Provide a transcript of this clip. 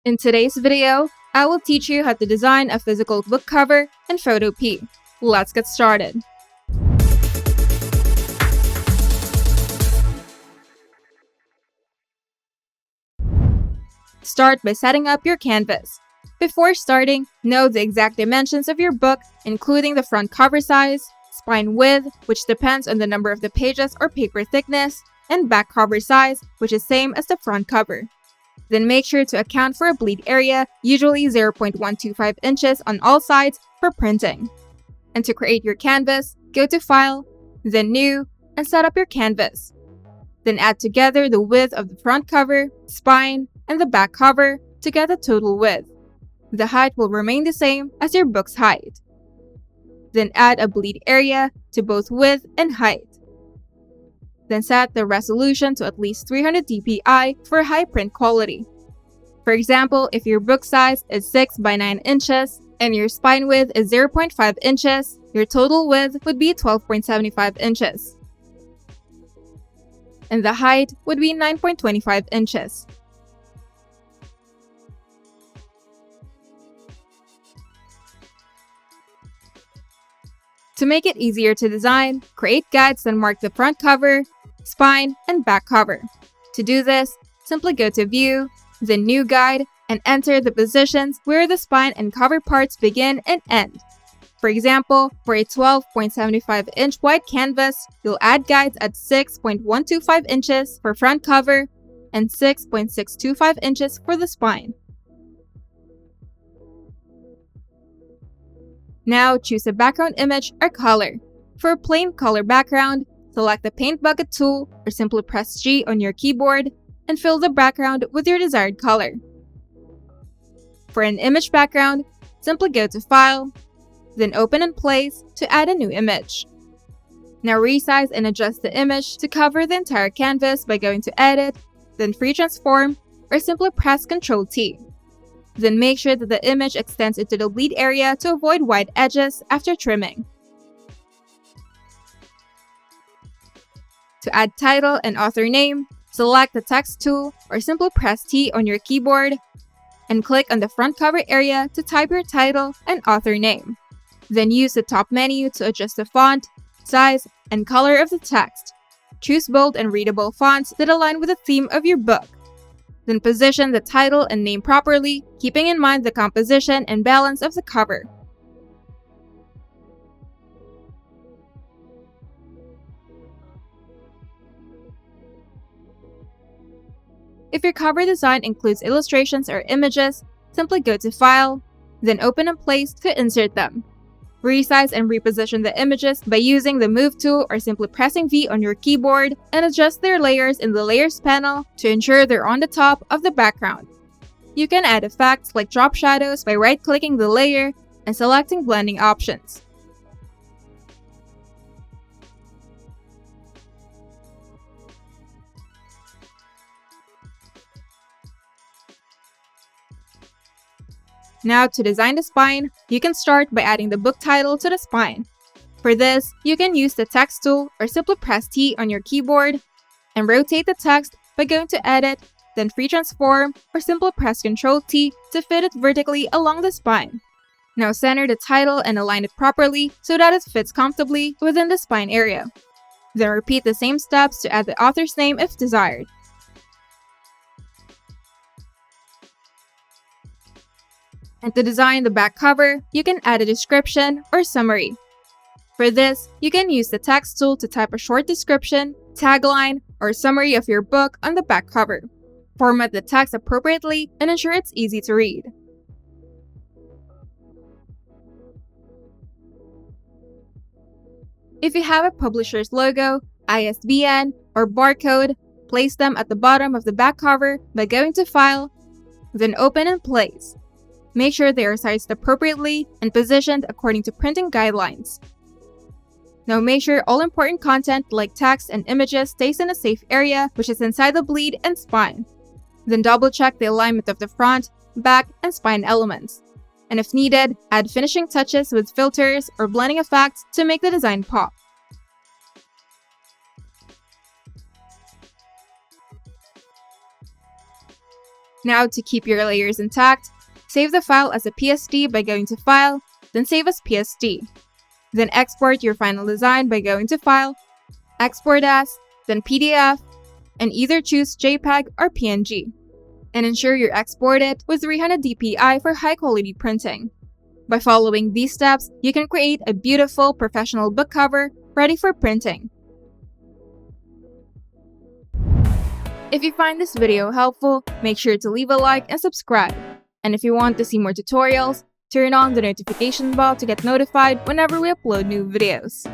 In today's video, I will teach you how to design a physical book cover in Photopea. Let's get started. Start by setting up your canvas. Before starting, know the exact dimensions of your book, including the front cover size, spine width, which depends on the number of the pages or paper thickness, and back cover size, which is same as the front cover. Then make sure to account for a bleed area, usually 0.125 inches on all sides for printing. And to create your canvas, go to File, then New, and set up your canvas. Then add together the width of the front cover, spine, and the back cover to get the total width. The height will remain the same as your book's height. Then add a bleed area to both width and height. Then set the resolution to at least 300 dpi for high print quality. For example, if your book size is 6 by 9 inches and your spine width is 0.5 inches, your total width would be 12.75 inches. And the height would be 9.25 inches. To make it easier to design, create guides that mark the front cover, spine, and back cover. To do this, simply go to View, then New Guide, and enter the positions where the spine and cover parts begin and end. For example, for a 12.75-inch wide canvas, you'll add guides at 6.125 inches for front cover and 6.625 inches for the spine. Now choose a background image or color. For a plain color background, select the Paint Bucket tool or simply press G on your keyboard and fill the background with your desired color. For an image background, simply go to File, then Open and Place to add a new image. Now resize and adjust the image to cover the entire canvas by going to Edit, then Free Transform, or simply press Ctrl-T. Then make sure that the image extends into the bleed area to avoid wide edges after trimming. To add title and author name, select the Text tool or simply press T on your keyboard and click on the front cover area to type your title and author name. Then use the top menu to adjust the font, size, and color of the text. Choose bold and readable fonts that align with the theme of your book. Then position the title and name properly, keeping in mind the composition and balance of the cover. If your cover design includes illustrations or images, simply go to File, then Open and Place to insert them. Resize and reposition the images by using the Move tool or simply pressing V on your keyboard and adjust their layers in the Layers panel to ensure they're on the top of the background. You can add effects like drop shadows by right-clicking the layer and selecting blending options. Now to design the spine, you can start by adding the book title to the spine. For this, you can use the Text tool or simply press T on your keyboard and rotate the text by going to Edit, then Free Transform, or simply press Ctrl-T to fit it vertically along the spine. Now center the title and align it properly so that it fits comfortably within the spine area. Then repeat the same steps to add the author's name if desired. And to design the back cover, you can add a description or summary. For this, you can use the Text tool to type a short description, tagline, or summary of your book on the back cover. Format the text appropriately and ensure it's easy to read. If you have a publisher's logo, ISBN, or barcode, place them at the bottom of the back cover by going to File, then Open and Place. Make sure they are sized appropriately and positioned according to printing guidelines. Now make sure all important content like text and images stays in a safe area, which is inside the bleed and spine. Then double check the alignment of the front, back, and spine elements. And if needed, add finishing touches with filters or blending effects to make the design pop. Now to keep your layers intact, save the file as a PSD by going to File, then Save as PSD. Then export your final design by going to File, Export as, then PDF, and either choose JPEG or PNG. And ensure you're exported with 300 dpi for high-quality printing. By following these steps, you can create a beautiful professional book cover ready for printing. If you find this video helpful, make sure to leave a like and subscribe. And if you want to see more tutorials, turn on the notification bell to get notified whenever we upload new videos.